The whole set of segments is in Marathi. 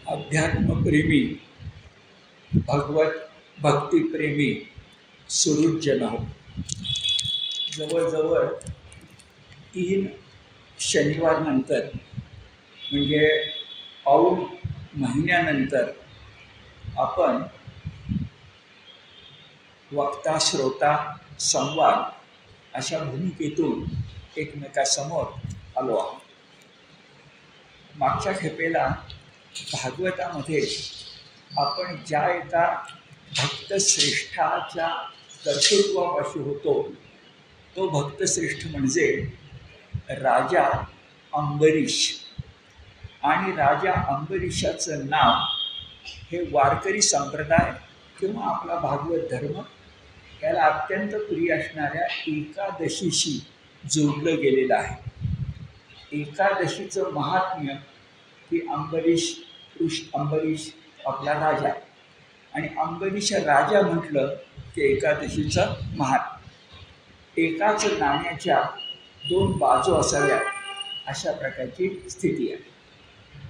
अध्यात्मप्रेमी, भगवत भक्तिप्रेमी सुहृदजन हो. जवळजवळ 3 शनिवार नंतर म्हणजे पाऊण महिन्यानंतर आपण वक्ता श्रोता संवाद अशा भूमिकेतून एकमेकासमोर आलो आहोत. मागच्या खेपेला भागवतामध्ये आपण ज्या एका भक्तश्रेष्ठाच्या कर्तृत्वापाशी होतो तो भक्तश्रेष्ठ म्हणजे राजा अंबरीश. आणि राजा अंबरीशाचं नाव हे वारकरी संप्रदाय किंवा आपला भागवत धर्म याला अत्यंत प्रिय असणाऱ्या एकादशीशी जोडलं गेलेलं आहे. एकादशीचं महात्म्य की अंबरीश आपला राजा आणि अंबरीश राजा म्हटलं की एकादशीचं महात्म्य. एकाच नाण्याच्या 2 बाजू असाव्या अशा प्रकारची स्थिती आहे.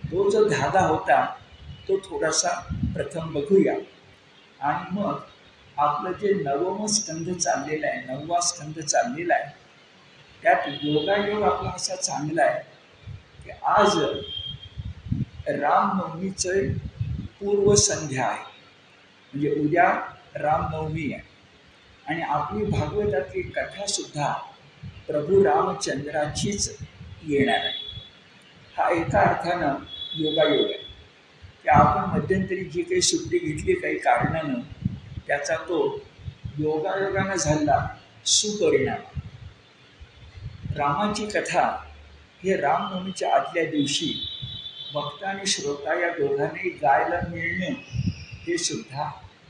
तो जो धागा होता तो थोडासा प्रथम बघूया आणि मग आपलं जे 9वं स्कंध चाललेलं आहे, 9वा स्कंध चाललेला आहे, त्यात योगायोग आपला असा चांगला आहे की आज रामनवमीचं पूर्वसंध्या आहे. म्हणजे उद्या रामनवमी आहे आणि आपली भागवतातली कथासुद्धा प्रभू रामचंद्राचीच येणार आहे. हा एका अर्थानं योगायोग आहे की आपण मध्यंतरी जी काही सुट्टी घेतली काही कारणानं त्याचा तो योगायोगानं झाला सुपरिणाम. रामाची कथा हे रामनवमीच्या आदल्या दिवशी वक्ता आणि श्रोता या दोघांनाही गायला मिळणं हे सुद्धा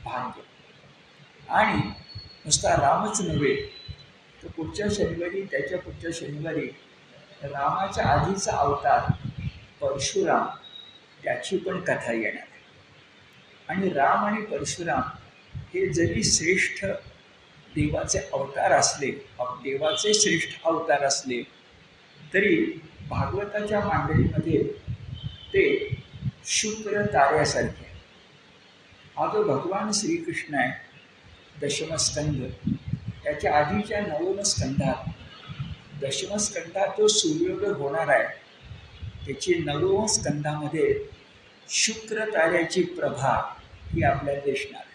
भाग्य. आणि नुसता रामच नव्हे तर पुढच्या शनिवारी त्याच्या पुढच्या शनिवारी रामाच्या आधीचा अवतार परशुराम त्याची पण कथा येणार आहे. आणि राम आणि परशुराम हे जरी श्रेष्ठ देवाचे अवतार असले, देवाचे श्रेष्ठ अवतार असले तरी भागवताच्या मांडणीमध्ये ते शुक्र ताऱ्यासारखे. हा जो भगवान श्रीकृष्ण आहे दशमस्कंध, त्याच्या आधीच्या 9व्या स्कंधात दशमस्कंधात जो सूर्योदय होणार आहे त्याची 9व्या स्कंधामध्ये शुक्र ताऱ्याची प्रभा ही आपल्याला दिसणार आहे.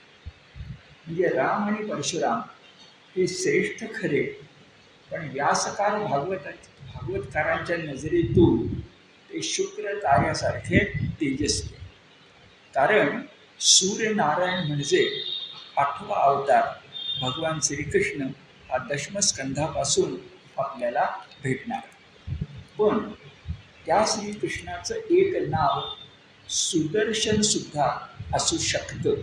म्हणजे राम आणि परशुराम हे श्रेष्ठ खरे, पण व्यासकार भागवतकारांच्या नजरेतून ते शुक्र ताऱ्यासारखे तेजस्वी. कारण सूर्यनारायण म्हणजे 8वा अवतार भगवान श्रीकृष्ण हा दशमस्कंधापासून आपल्याला भेटणार. पण त्या श्रीकृष्णाचं एक नाव सुदर्शन सुद्धा असू शकतं.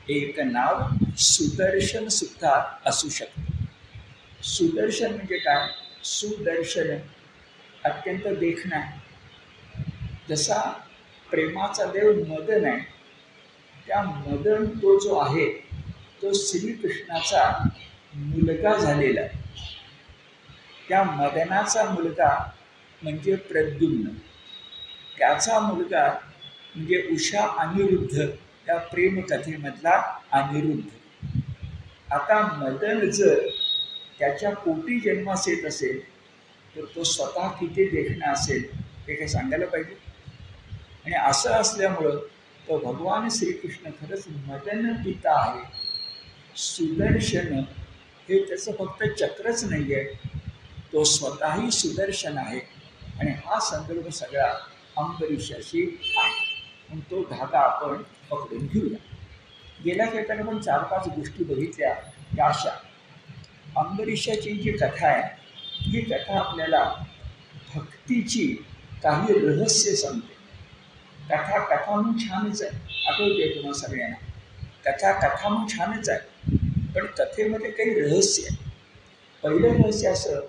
एक नाव सुदर्शन सुद्धा असू शकतं. सुदर्शन म्हणजे काय? सुदर्शन अत्यंत देखणा आहे. जसा प्रेमाचा देव मदन आहे, त्या मदन तो जो आहे तो श्रीकृष्णाचा मुलगा झालेला आहे. त्या मदनाचा मुलगा म्हणजे प्रद्युम्न, त्याचा मुलगा म्हणजे उषा अनिरुद्ध, त्या प्रेमकथेमधला अनिरुद्ध. आता मदन जर त्याच्या पोटी जन्मास येत असेल तर तो स्वतः किती देखणा असेल हे काही सांगायला पाहिजे. आणि असं असल्यामुळं तो भगवान श्रीकृष्ण खरंच मदन पिता आहे. सुदर्शन हे त्याचं फक्त चक्रच नाही आहे, तो स्वतःही सुदर्शन आहे. आणि हा संदर्भ सगळा अंबरीशाशी आहे. म्हणून तो धागा आपण पकडून घेऊया. गेल्या खेळताना पण 4-5 गोष्टी बघितल्या त्या अशा. अंबरीशाची जी कथा आहे ही कथा आपल्याला भक्तीची काही रहस्य सांगते. कथा म्हणून छानच आहे, आठवते तुम्हाला सगळ्यांना. कथा म्हणून छानच आहे, पण कथेमध्ये काही रहस्य आहे. पहिलं रहस्य असं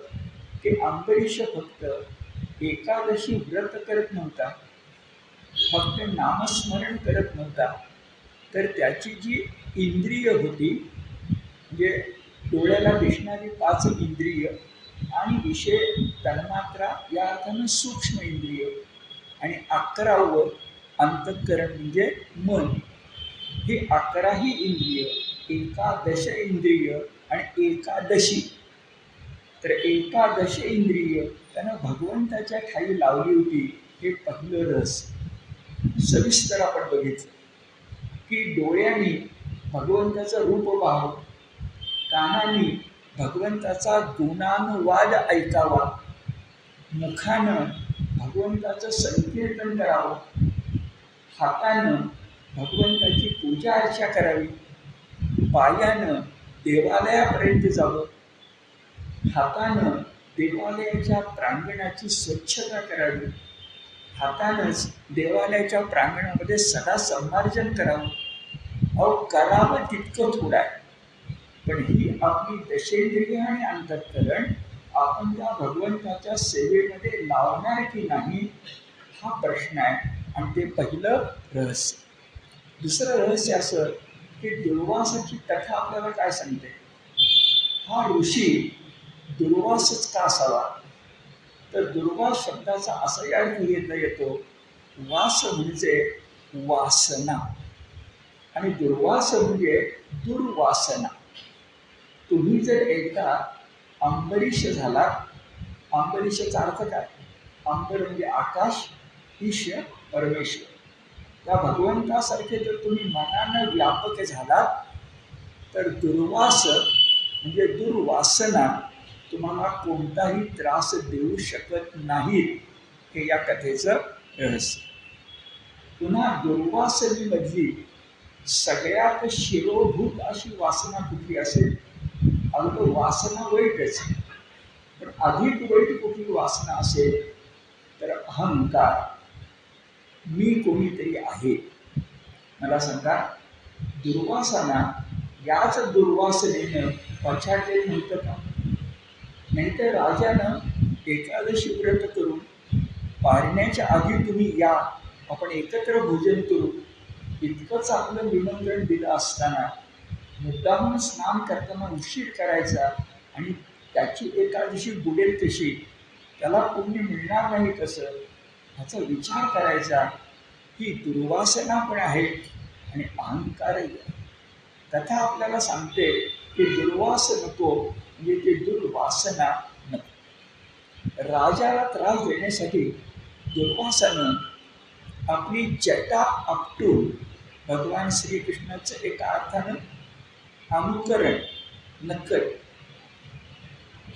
की अंबरीश फक्त एकादशी व्रत करत नव्हता, फक्त नामस्मरण करत नव्हता, तर त्याची जी इंद्रिय होती म्हणजे डोळ्याला दिसणारी 5 इंद्रिय आणि विषय तन्मात्रा या अर्थानं सूक्ष्म इंद्रिय आणि 11वं अंतःकरण म्हणजे मन. ही 11ही इंद्रिय, एकादश इंद्रिय आणि एकादशी. तर एकादश इंद्रिय त्यानं भगवंताच्या ठाई लावली होती. हे पहिलं रहस्य सविस्तर आपण बघितलं की डोळ्यांनी भगवंताचं रूप पाहावं, कानांनी भगवंताचा गुणानुवाद ऐकावा, मुखानं भगवंताचं संकीर्तन करावं, हातानं भगवंताची पूजा अर्चा करावी, पायानं देवालयापर्यंत जावं, हातानं देवालयाच्या प्रांगणाची स्वच्छता करावी, हातानंच देवालयाच्या प्रांगणामध्ये सदा संमार्जन करावं. अहो करावं तितकं थोडं आहे, पण ही आपली दशेंद्रिय आणि अंतःकरण आपण त्या भगवंताच्या सेवेमध्ये लावणार की नाही हा प्रश्न आहे. आणि ते पहिलं रहस्य. दुसरं रहस्य असं की दुर्वासाची कथा आपल्याला काय सांगते. हा ऋषी दुर्वासच का असावा, तर दुर्वास शब्दाचा असाही अर्थ घेता येतो. वास म्हणजे वासना आणि दुर्वास म्हणजे दुर्वासना. तुम्ही जर एकदा अंबरीश झाला, अंबरीशाचा अर्थ काय. अंबर म्हणजे आकाश, ईश परमेश्वर. त्या भगवंतासारखे जर तुम्ही मनानं व्यापक झालात तर दुर्वास म्हणजे दुर्वासना तुम्हाला कोणताही त्रास देऊ शकत नाही. हे या कथेचं रहस्य. पुन्हा दुर्वासनेमधली सगळ्यात शिरोभूत अशी वासना कुठली असेल. अगदी वासना वाईटच, पण अधिक वाईट कुठली वासना असेल तर अहंकार. मी कोणीतरी आहे. मला सांगा, दुर्वासना याच दुर्वासनेनं पछाडले नव्हतं का. नाहीतर राजानं एकादशी व्रत करून पारण्याच्या आधी तुम्ही या, आपण एकत्र भोजन करू, इतकंच आपलं निमंत्रण दिलं असताना मुद्दामून स्नान करताना उशीर करायचा आणि त्याची एकादशी बुडेल कशी, त्याला पुण्य मिळणार नाही कसं, ह्याचा विचार करायचा. ही दुर्वासना पण आहे आणि अहंकारही आहे. कथा आपल्याला सांगते की दुर्वास नको म्हणजे ती दुर्वासना नको. राजाला त्रास देण्यासाठी दुर्वासानं आपली जटा आपटून भगवान श्रीकृष्णाचं एका अर्थानं अनुकरण नक्कल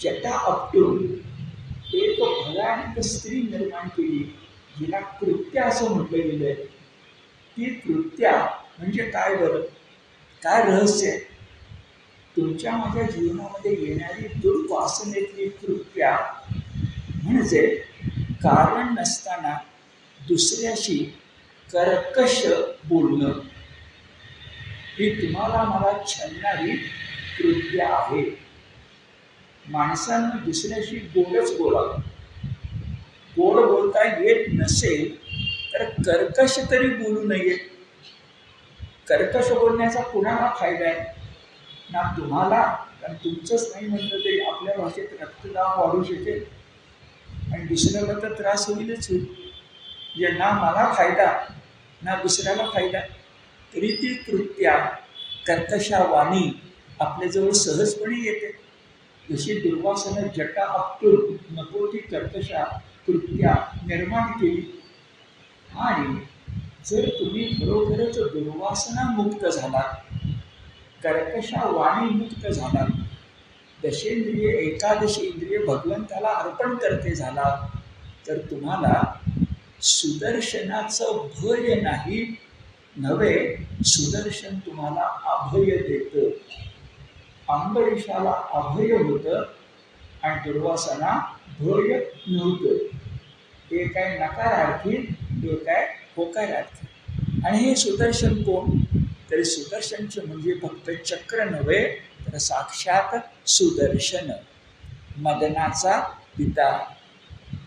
जटा आपटून एक भयानक स्त्री निर्माण केली, जिला कृत्या असं म्हटलं गेलंय. ती कृत्या म्हणजे काय बरं, काय रहस्य आहे. तुमच्या माझ्या जीवनामध्ये येणारी दुर्वासनेतली कृत्या म्हणजे कारण नसताना दुसऱ्याशी कर्कश बोलणं. ही तुम्हाला मला छळणारी कृत्या आहे. माणसानं दुसऱ्याशी गोडच बोलावं. गोड बोलता येत नसेल तर कर्कश तरी बोलू नये. कर्कश बोलण्याचा कुणाला फायदा आहे ना तुम्हाला, कारण तुमचंच नाही म्हटलं तरी आपल्या भाषेत रक्तदाब वाढू शकेल आणि दुसऱ्याला तर त्रास होईलच होईल. म्हणजे ना मला फायदा ना दुसऱ्याला फायदा. तरी ती कृत्या कर्कशा वाणी आपल्याजवळ सहजपणे येते. जशी दुर्वासानं जटा आपटून नको ती कर्कशा कृत्या निर्माण केली. आणि जर तुम्ही खरोखरच दुर्वासना मुक्त झालात, कर्कशा वाणी मुक्त झालात, दशेंद्रिय एकादश इंद्रिय भगवंताला अर्पण करते झालात, तर तुम्हाला सुदर्शनाचं भय नाही नव्हे, सुदर्शन तुम्हाला अभय देतं. अंबरीशाला अभय होतं आणि दुर्वासाना भय नव्हतं. हे काय नकारार्थी, हे काय होकारार्थी. आणि हे सुदर्शन कोण, तरी सुदर्शनचं म्हणजे फक्त चक्र नव्हे तर साक्षात सुदर्शन, मदनाचा पिता.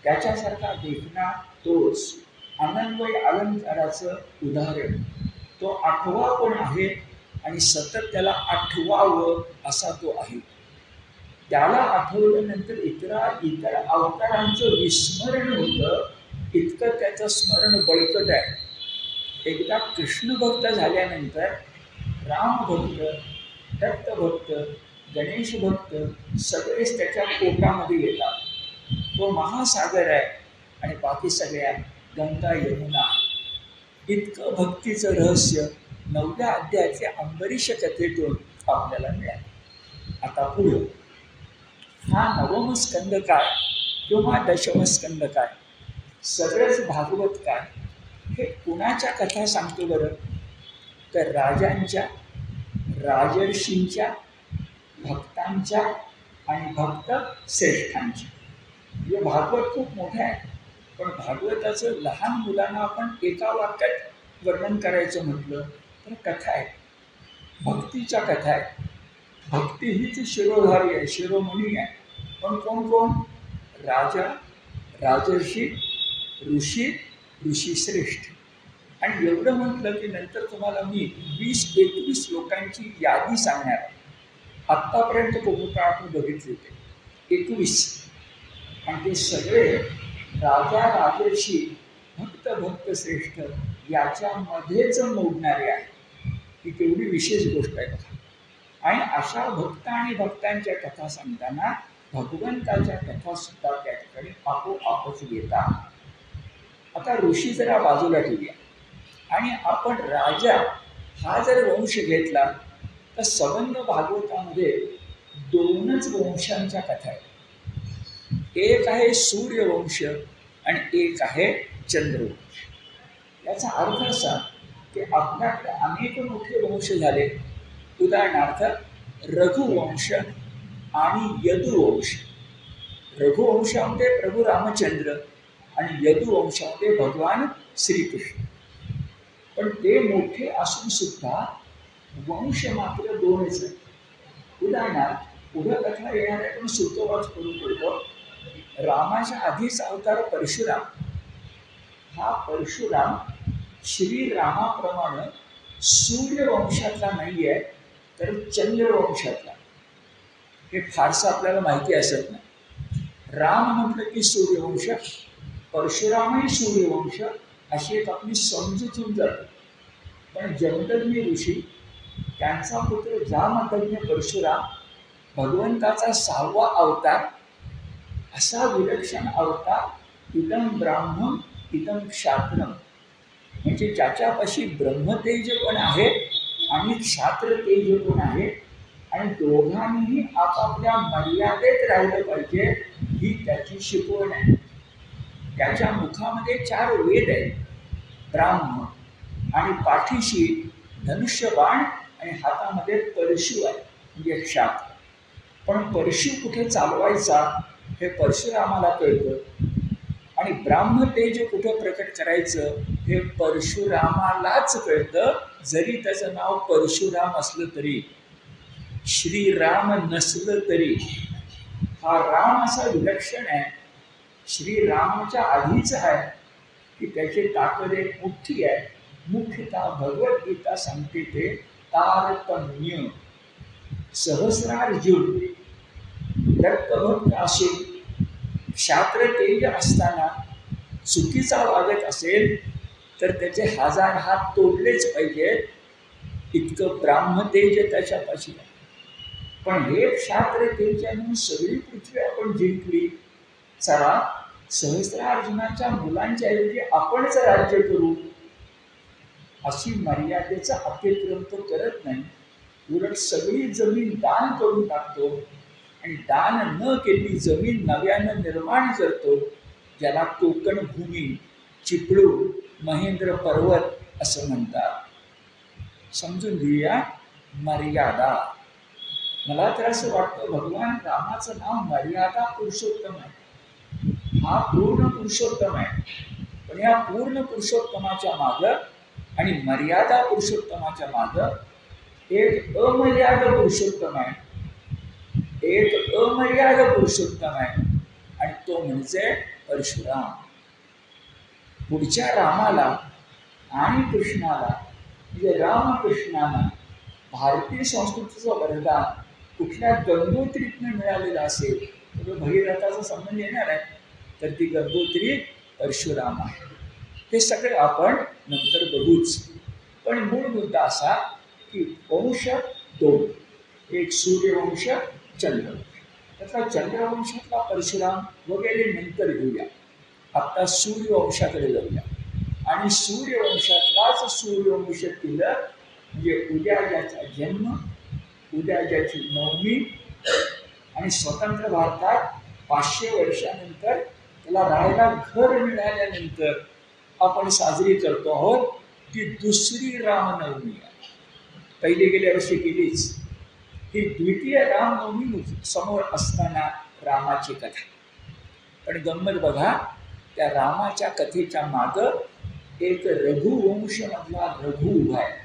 त्याच्यासारखा देखणा तोच. अनन्वय अलंकाराचं उदाहरण. तो आठवा पण आहे आणि सतत त्याला आठवावं असा तो आहे. त्याला आठवल्यानंतर इतर अवतारांचं विस्मरण होतं. इतकं त्याचं स्मरण बळकट आहे. एकदा कृष्ण भक्त झाल्यानंतर रामभक्त, दत्तभक्त, गणेश भक्त सगळेच त्याच्या पोटामध्ये येतात. तो महासागर आहे आणि बाकी सगळ्या गंगा यमुना. इतकं भक्तीचं रहस्य 9व्या अध्यायाच्या अंबरीष कथेतून आपल्याला मिळालं. आता पुढं हा 9व स्कंद काय किंवा 10व स्कंद काय, सगळंच भागवत काय, हे कुणाच्या कथा सांगतो बरं? तर राजांच्या, राजर्षींच्या, भक्तांच्या आणि भक्त श्रेष्ठांच्या. म्हणजे भागवत खूप मोठं आहे, पण भागवताचं लहान मुलांना आपण एका वाक्यात वर्णन करायचं म्हटलं तर कथा आहे, भक्तीच्या कथा आहे. भक्ती हीच शिरोधारी आहे, शिरोमणी आहे. पण कोण कोण? राजा, राजर्षी, ऋषी, ऋषीश्रेष्ठ. आणि एवढं म्हटलं की नंतर तुम्हाला मी 20-21 लोकांची यादी सांगणार आहे. आत्तापर्यंत कोणतं आपण बघितले ते 21, आणि ते सगळे राजा, राजर्षी, भक्त, भक्त श्रेष्ठ याच्यामध्येच मोडणारे आहे. ही केवढी विशेष गोष्ट आहे. आणि अशा भक्त आणि भक्तांच्या कथा सांगताना भगवंताच्या कथासुद्धा त्या ठिकाणी आपोआपच येतात. आता ऋषी जरा बाजूला ठेवूया आणि आपण राजा हा जर वंश घेतला तर संबंध भागवतामध्ये 2च वंशांच्या कथा आहेत. एक आहे सूर्यवंश आणि एक आहे चंद्रवंश. याचा अर्थ असा की आपल्याकडे अनेक मोठे वंश झाले. उदाहरणार्थ रघुवंश आणि यदुवंश. रघुवंशामध्ये प्रभू रामचंद्र आणि यदुवंशामध्ये भगवान श्रीकृष्ण. पण ते मोठे असून सुद्धा वंश मात्र 2च आहेत. उदाहरणार्थ पुढं कथा येणार आहे पण सुतोवाच करून बोलतो. रामाच्या आधीचा अवतार परशुराम. हा परशुराम श्रीरामाप्रमाणे सूर्यवंशातला नाही आहे तर चंद्रवंशातला. हे फारसं आपल्याला माहिती असत नाही. राम म्हटलं की सूर्यवंश, परशुरामही सूर्यवंश, अशी एक आपली समजूत होऊन जाते. पण जमदग्नी ऋषी, त्यांचा पुत्र जामदग्नी परशुराम, भगवंताचा 6वा अवतार, असा विलक्षण अवतार. इदं ब्राह्मण इदं क्षात्रम, म्हणजे ज्याच्यापाशी ब्रह्मतेज पण आहे आणि क्षात्र तेज पण आहे, आणि दोघांनीही आपापल्या मर्यादेत राहिलं पाहिजे, ही त्याची शिकवण आहे. त्याच्या मुखामध्ये 4 वेद आहेत, ब्राह्मण, आणि पाठीशी धनुष्यबाण आणि हातामध्ये परशु आहे म्हणजे क्षात्र. पण परशु कुठे चालवायचा हे परशुरामाला कळतं, आणि ब्राह्मतेज कुठं प्रकट करायचं हे परशुरामालाच कळतं. जरी त्याचं नाव परशुराम असलं तरी, श्रीराम नसलं तरी. हा राम असा विलक्षण आहे, श्रीरामाच्या आधीच आहे की त्याची ताकद एक मोठी आहे. मुख्यतः भगवद्गीता सांगते ते तारतम्य. सहस्रार्जुन दत्तभक्त असेल, क्षात्र तेज असताना चुकीचा वागत असेल तर त्याचे 1000 हात तोडलेच पाहिजेत, इतकं ब्राह्मतेज त्याच्यापाशी आहे. पण हे क्षात्र तेजानं सगळी पृथ्वी आपण जिंकली. चला, सहस्रार्जुनाच्या मुलांच्या ऐवजी आपणच राज्य करू, अशी मर्यादेचा अतिक्रम तो करत नाही. उलट सगळी जमीन दान करून टाकतो, आणि दान न केलेली जमीन नव्यानं निर्माण करतो, ज्याला कोकण भूमी, चिपळू, महेंद्र पर्वत असं म्हणतात. समजून घेऊया मर्यादा. मला तर असं वाटतं भगवान रामाचं नाव मर्यादा पुरुषोत्तम आहे. हा पूर्ण पुरुषोत्तम आहे, पण या पूर्ण पुरुषोत्तमाच्या मागं आणि मर्यादा पुरुषोत्तमाच्या मागं एक अमर्याद पुरुषोत्तम आहे, एक अमर्याद पुरुषोत्तम आहे, आणि तो म्हणजे परशुराम. पुढच्या रामाला आणि कृष्णाला, म्हणजे रामकृष्णाला भारतीय संस्कृतीचं वरदान कुठल्या गंगोत्रीतनं मिळालेलं असेल तर भगीरथाचा संबंध येणार आहे, तर ती गंगोत्री परशुराम आहे. हे सगळं आपण नंतर बघूच. पण मूळ मुद्दा असा की वंश दोन, एक सूर्यवंश, चंद्रवंश. त्यातला चंद्रवंशातला परशुराम वगैरे नंतर घेऊया. आत्ता सूर्यवंशाकडे जाऊया. आणि सूर्यवंशातलाच सूर्यवंशातील म्हणजे उद्या ज्याचा जन्म, उद्या ज्याची नवमी, आणि स्वतंत्र भारतात 500 वर्षानंतर त्याला राहायला घर मिळाल्यानंतर आपण साजरी करतो आहोत ती दुसरी रामनवमी आहे. पहिली गेल्या वर्षी केलीच. ही द्वितीय रामनवमी समोर असताना रामाची कथा. पण गंमत बघा, त्या रामाच्या कथेच्या मागं एक रघुवंश मधला रघु उभा आहे,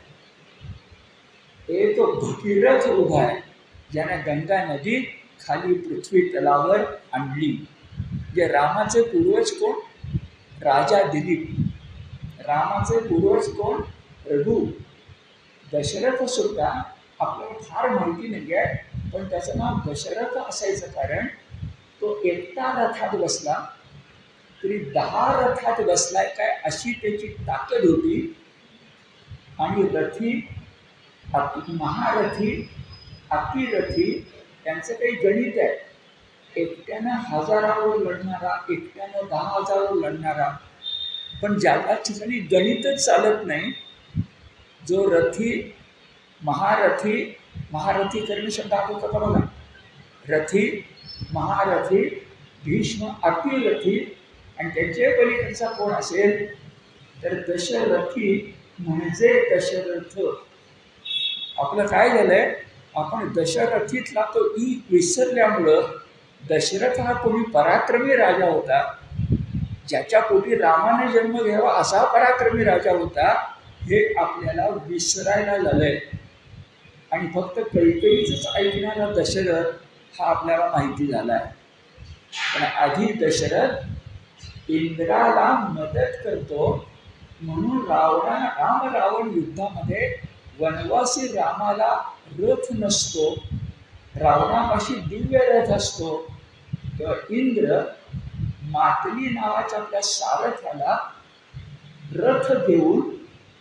एक भगीरथ उभा आहे, ज्याने गंगा नदी खाली पृथ्वी तलावर आणली. जे रामाचे पूर्वज कोण? राजा दिलीप. रामाचे पूर्वज कोण? रघु. दशरथ सुद्धा आपल्याला फार माहिती नाही आहे, पण त्याचं नाव दशरथ असायचं कारण तो एकटा रथात बसला तरी 10 रथात बसलाय काय अशी त्याची ताकद होती. आणि रथी, महारथी, अतिरथी त्यांचं काही गणित आहे. एकट्यानं 1000वर लढणारा, एकट्यानं 10,000वर लढणारा. पण ज्याला ठिकाणी गणितच चालत नाही, जो रथी, महारथी, महारथी करणे शब्द आठवतो का बघा. रथी, महारथी, भीष्म, अतिरथी, आणि त्यांचे पलीकडचा कोण असेल तर दशरथी म्हणजे दशरथ. आपलं काय झालंय, आपण दशरथीतला तो ई विसरल्यामुळं दशरथ हा कोणी पराक्रमी राजा होता, ज्याच्या पोटी रामाने जन्म घ्यावा असा पराक्रमी राजा होता, हे आपल्याला विसरायला झालंय. आणि फक्त कैकेयीच ऐकणारा दशरथ हा आपल्याला माहिती झाला आहे. पण आधी दशरथ इंद्राला मदत करतो म्हणून राम रावण युद्धामध्ये वनवासी रामाला रथ नसतो, रावणापाशी दिव्य रथ असतो. तेव्हा इंद्र मातली नावाच्या आपल्या सारथ्याला रथ देऊन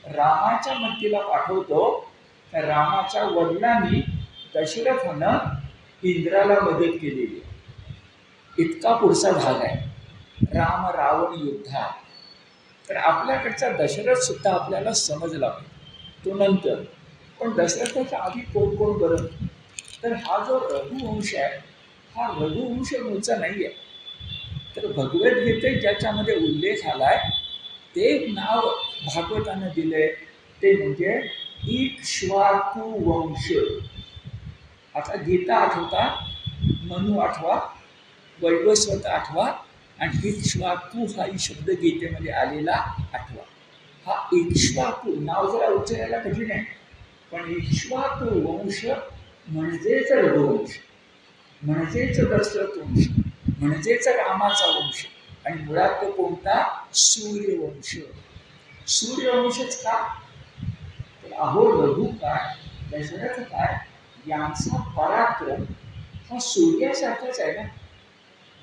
रामाच्या मदतीला पाठवतो. त्या रामाच्या वडिलांनी दशरथानं इंद्राला मदत केलेली. इतका पुढचा भाग आहे राम रावण युद्धात. तर आपल्याकडचा दशरथ सुद्धा आपल्याला समजला पाहिजे, तो नंतर. पण दशरथाच्या आधी कोण कोण बरं, तर हा जो रघुवंश आहे हा रघुवंश मूळचा नाही आहे. तर भगवद्गीतेत ज्याच्यामध्ये उल्लेख आलाय ते नाव भागवतानं दिले ते म्हणजे इक्ष्वाकु वंश. आता गीता आठवता, मनु आठवा, वैवस्वत आठवा, आणि इक्ष्वाकु हा शब्द गीतेमध्ये आलेला आठवा. हा इक्ष्वाकु नाव जरा उच्चारायला कठीण आहे, पण इक्ष्वाकु वंश म्हणजेच रघुवंश, म्हणजेच दशरथ वंश, म्हणजेच रामाचा वंश. आणि मुळात तो कोणता? सूर्यवंश. सूर्यवंशच का? तर अहो रघु काय, दशरथ काय, यांचा पराक्रम हा सूर्यासारखाच आहे ना.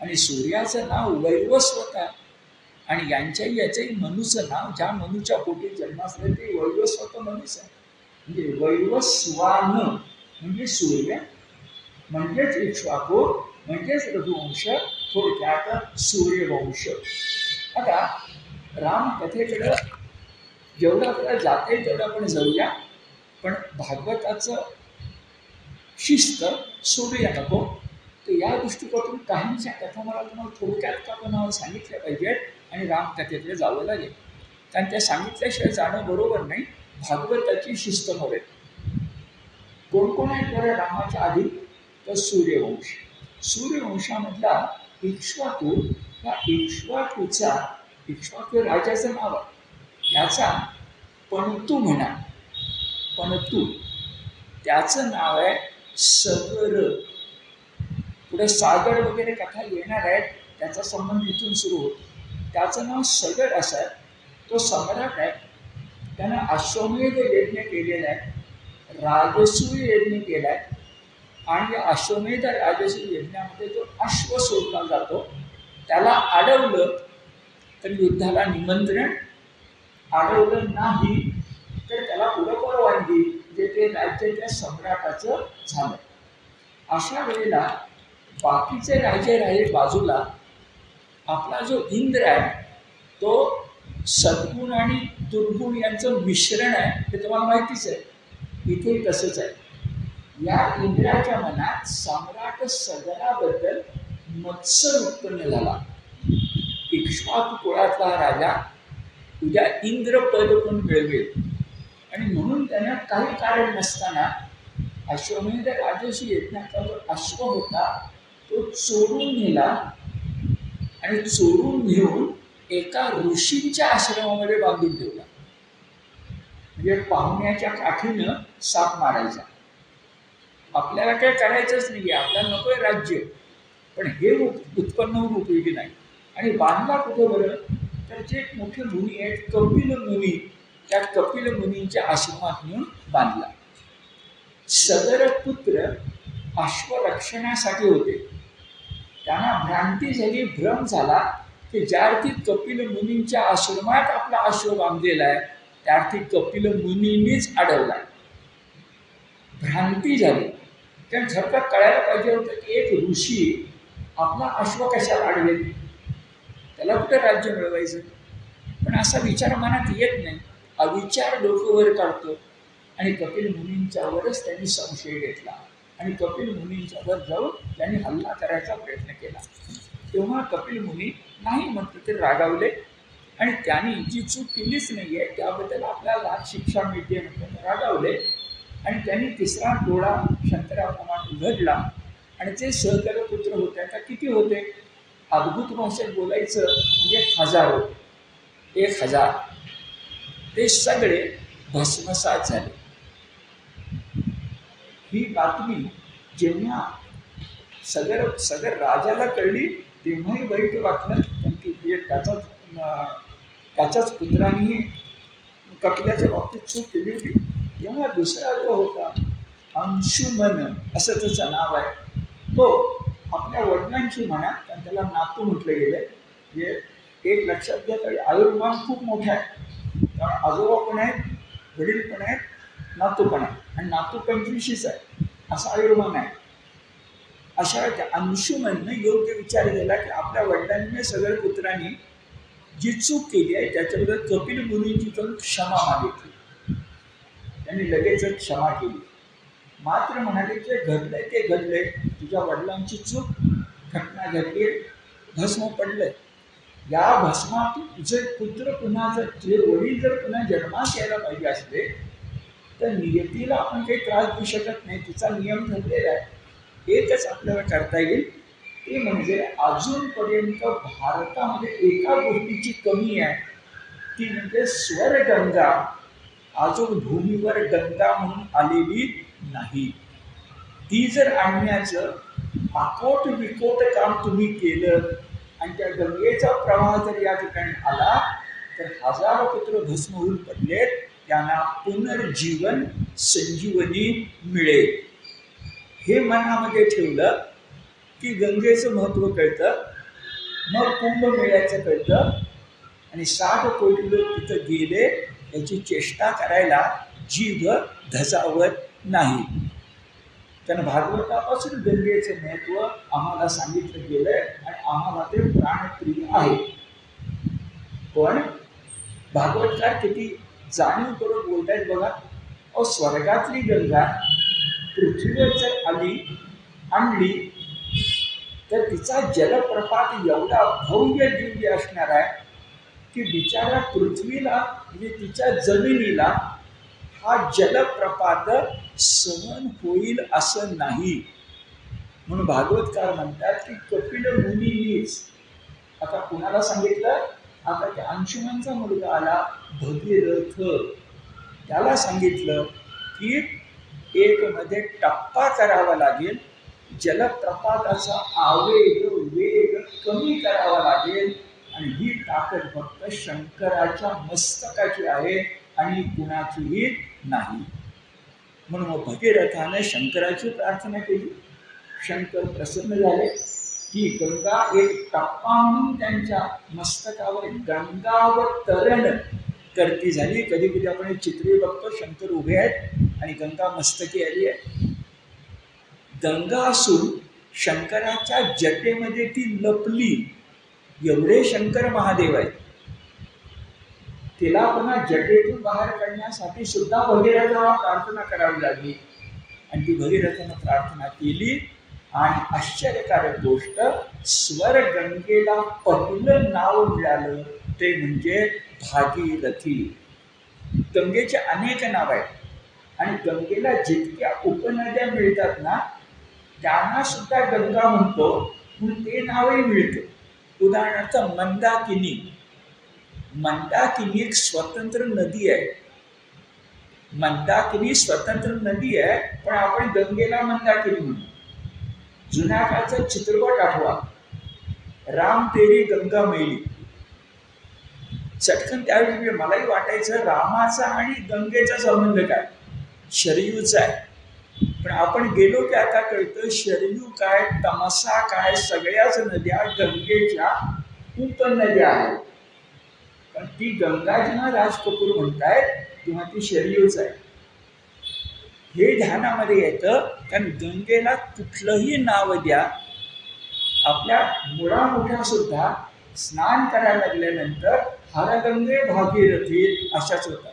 आणि सूर्याचं नाव वैवस्वत आहे, आणि याचंही मनुचं नाव, ज्या मनुच्या पोटी जन्म असले ते वैवस्वत मनुच आहे. म्हणजे वैवस्वान म्हणजे सूर्य, म्हणजेच इक्ष्वाकु, म्हणजेच रघुवंश, थोडक्यात सूर्यवंश. आता रामकथेकडं जेवढं आपल्याला जाता येईल तेवढं आपण जाऊया, पण भागवताचं शिस्त सोडूया नको. तर या दृष्टिकोनातून काहींच्या कथा मला तुम्हाला थोडक्यात का पण सांगितल्या पाहिजेत आणि रामकथेकडे जावं लागेल. कारण त्या सांगितल्याशिवाय जाणं बरोबर नाही. भागवताची शिस्त मोडेल. कोण कोण आहे बरं रामाच्या आधी? तर सूर्यवंश. सूर्यवंशामधला इक्ष्वाकु, या इक्ष्वाकूचा, इक्ष्वाकू राजाचं नाव आहे, याचा पणतू म्हणा, पणतू त्याचं नाव आहे सगर. पुढे सागर वगैरे कथा येणार आहेत, त्याचा संबंध इथून सुरू होतो. त्याचं नाव सगर असं आहे. तो सम्राट आहे, त्यानं अश्वमेध यज्ञ केलेला आहे, राजसूय यज्ञ केला आहे, आणि या अश्वमेध राजसूय यज्ञामध्ये जो अश्व सोडला जातो त्याला अडवलं तर युद्धाला निमंत्रण अडवलं नाही तर त्याला पुढं परवानगी म्हणजे ते राज्य त्या सम्राटाचं झालं. अशा वेळेला बाकीचे राजे राहिले बाजूला. आपला जो इंद्र आहे तो सद्गुण आणि दुर्गुण यांचं मिश्रण आहे हे तुम्हाला माहितीच आहे. इथे तसंच आहे. या इंद्राच्या मनात सम्राट सगराबद्दल मत्सर उत्पन्न झाला. इक्ष्वाकू कुळातला हा राजा उद्या इंद्रपद पण मिळवेल आणि म्हणून त्यांना काही कारण नसताना अश्वमेध राजसी यज्ञाचा जो अश्व होता तो चोरून नेला आणि चोरून घेऊन एका ऋषींच्या आश्रमामध्ये बांधून ठेवला. म्हणजे पाहुण्याच्या काठीनं साप मारायचा. आपल्याला काय करायचंच नाही, आपल्याला नकोय राज्य, पण हे उत्पन्न होऊन उपयोगी नाही. आणि बांधला कुठे बरं तर जे मोठे मुनी आहेत कपिल मुनी, त्या कपिल मुनींच्या आश्रमात नेऊन बांधला. सदर पुत्र अश्वरक्षणासाठी होते. त्यांना भ्रांती झाली, भ्रम झाला की ज्या अर्थी कपिल मुनींच्या आश्रमात आपला अश्व बांधलेला आहे त्या अर्थी कपिल मुनींनीच अडवला. भ्रांती झाली. कारण झटपट कळायला पाहिजे होतं की एक ऋषी आपला अश्व कशाला अडवेल, त्याला कुठं राज्य मिळवायचं. पण असा विचार मनात येत नाही. अविचार डोकं वर काढतो आणि कपिल मुनींच्यावरच त्यांनी संशय घेतला आणि कपिल मुनींच्यावर जाऊन त्यांनी हल्ला करायचा प्रयत्न केला. तेव्हा कपिल मुनी नाही म्हटलं ते रागावले आणि त्यांनी जी चूक केलीच नाही आहे त्याबद्दल आपल्याला शिक्षा मिळते म्हटलं रागावले आणि त्यांनी तिसरा डोळा शंकराप्रमाणे उघडला आणि ते सहकारी पुत्र होते. आता किती होते, अद्भुत भाषेत बोलायचं म्हणजे हजारो, 1000, ते सगळे भस्मसात झाले. ही बातमी जेव्हा सगर राजाला कळली तेव्हाही वाईट वाटलं, की त्याच्याच पुत्रांनी कपिलाच्या बाबतीत चूक केली होती. तेव्हा दुसरा जो होता अंशुमन असं त्याचं नाव आहे, तो आपल्या वडिलांची म्हणा त्याला नातू म्हटलं गेलं. म्हणजे एक लक्षात घ्या तरी आयुर्मान खूप मोठा आहे. कारण आजोबा पण आहेत, वडील पण आहेत, नातू पण आहे आणि नातू 25च आहे असा आयुर्मान आहे. अशा अंशुमननं योग्य विचार केला की आपल्या वडिलांनी सगळ्या पुत्रांनी जी चूक केली आहे त्याच्याबद्दल कपिल मुनींची जाऊन क्षमा मागितली. त्यांनी लगेचच क्षमा केली. मात्र म्हणाले जे घडलंय ते घडलंय, तुझ्या वडिलांची चूक, घटना घडली, भस्म पडलंय. या भस्मातून तुझे पुत्र पुन्हा जर तुझे वडील जर पुन्हा जन्मास यायला पाहिजे असले तर नियतीला आपण काही त्रास देऊ शकत नाही, तिचा नियम ठरलेला आहे. एकच आपल्याला करता येईल ते म्हणजे अजूनपर्यंत भारतामध्ये एका गोष्टीची कमी आहे, ती म्हणजे स्वरगंगा अजून भूमीवर गंगा म्हणून आलेली नाही. ती जर आणण्याचं आकोट विकोट काम तुम्ही केलं आणि त्या गंगेचा प्रवाह जर या ठिकाणी आला तर हजारो पुत्र भस्म होऊन पडलेत, त्यांना पुनर्जीवन संजीवनी मिळेल. हे मनामध्ये ठेवलं की गंगेचं महत्त्व कळतं, मग कुंभमेळ्याचं कळतं आणि 60 कोटी लोक तिथं गेले याची चेष्टा करायला जीभ धसावत नाही. त्यानं भागवतापासून गंगेचं महत्त्व आम्हाला सांगितलं गेलंय आणि आम्हाला ते प्राणप्रिय आहे. पण भागवतकार किती जाणीव करून बोलतायत बघा. स्वर्गातली गंगा पृथ्वीवर जर आणली तर तिचा जलप्रपात एवढा भव्य दिव्य असणार आहे की बिचारा पृथ्वीला म्हणजे तिच्या जमिनीला हा जलप्रपात सहन होईल असं नाही. म्हणून भागवतकार म्हणतात की कपिल मुनींनीच आता कुणाला सांगितलं, आता त्या अंशुमनचा मुलगा आला भगीरथ, त्याला सांगितलं की एक मध्ये टप्पा करावा लागेल, जलप्रपाताचा आवेग वेग कमी करावा लागेल आणि ही ताकद फक्त शंकराच्या मस्तकाची आहे आणि कुणाचीही नाही. म्हणून मग भगीरथाने शंकराची प्रार्थना केली. शंकर प्रसन्न झाले की गंगा एक टप्पा म्हणून त्यांच्या मस्तकावर गंगावतरण तर ती झाली. कधी कधी आपण चित्रे बघतो, शंकर उभे आहेत आणि गंगा मस्तकी आली आहे. गंगा असून शंकराच्या जटेमध्ये ती लपली, एवढे शंकर महादेव आहेत. तिला पुन्हा जटेतून बाहेर काढण्यासाठी सुद्धा भगीरथाला प्रार्थना करावी लागली. आणि ती भगीरथानं प्रार्थना केली. आणि आश्चर्यकारक गोष्ट, स्वर गंगेला पहिलं नाव मिळालं ते म्हणजे भागीरथी. गंगेचे अनेक नाव आहेत आणि गंगेला जितक्या उपनद्या मिळतात ना, त्यांना सुद्धा गंगा म्हणतो म्हणून ते नावही मिळतं. उदाहरणार्थ मंदाकिनी. मंदाकिनी एक स्वतंत्र नदी आहे. मंदाकिनी स्वतंत्र नदी आहे, पण आपण गंगेला मंदाकिनी म्हणतो. जुन्या काळचा चित्रपट आठवा, राम तेरी गंगा मैली. चटकन त्यावेळी मलाही वाटायचं रामाचा आणि गंगेचा संबंध काय, शरयूचा आहे. पण आपण गेलो की आता कळतं शरयू काय, तमसा काय, सगळ्याच नद्या गंगेच्या उपनद्या आहेत. पण ती गंगा जेव्हा राज कपूर म्हणतायत तेव्हा ती शरयूच आहे. हे ध्यानामध्ये येतं. कारण गंगेला कुठलंही नाव द्या, आपल्या मुळामुठ्या सुद्धा स्नान करायला लागल्यानंतर हरगंगे भागीरथी अशाच होतात.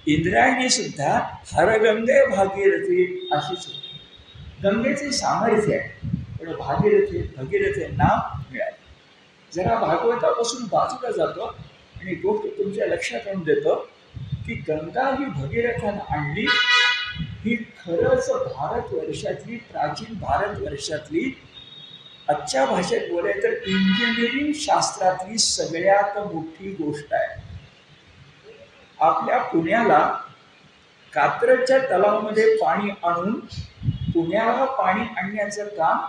इंद्रायणी सुद्धा हरगंगे भागीरथी अशीच होती. गंगेचे सामर्थ्य आहे, पण भगीरथी नाव मिळाले. जरा भागवतापासून बाजूला जातो आणि गोष्ट तुमच्या लक्षात आणून देतो की गंगा ही भगीरथानं आणली. ही खरंच भारतवर्षातली, प्राचीन भारतवर्षातली, आजच्या भाषेत बोलायचं तर इंजिनिअरिंग शास्त्रातली सगळ्यात मोठी गोष्ट आहे. आपल्या पुण्याला कात्रजच्या तलावामध्ये पाणी आणून पुण्याला पाणी आणण्याचं काम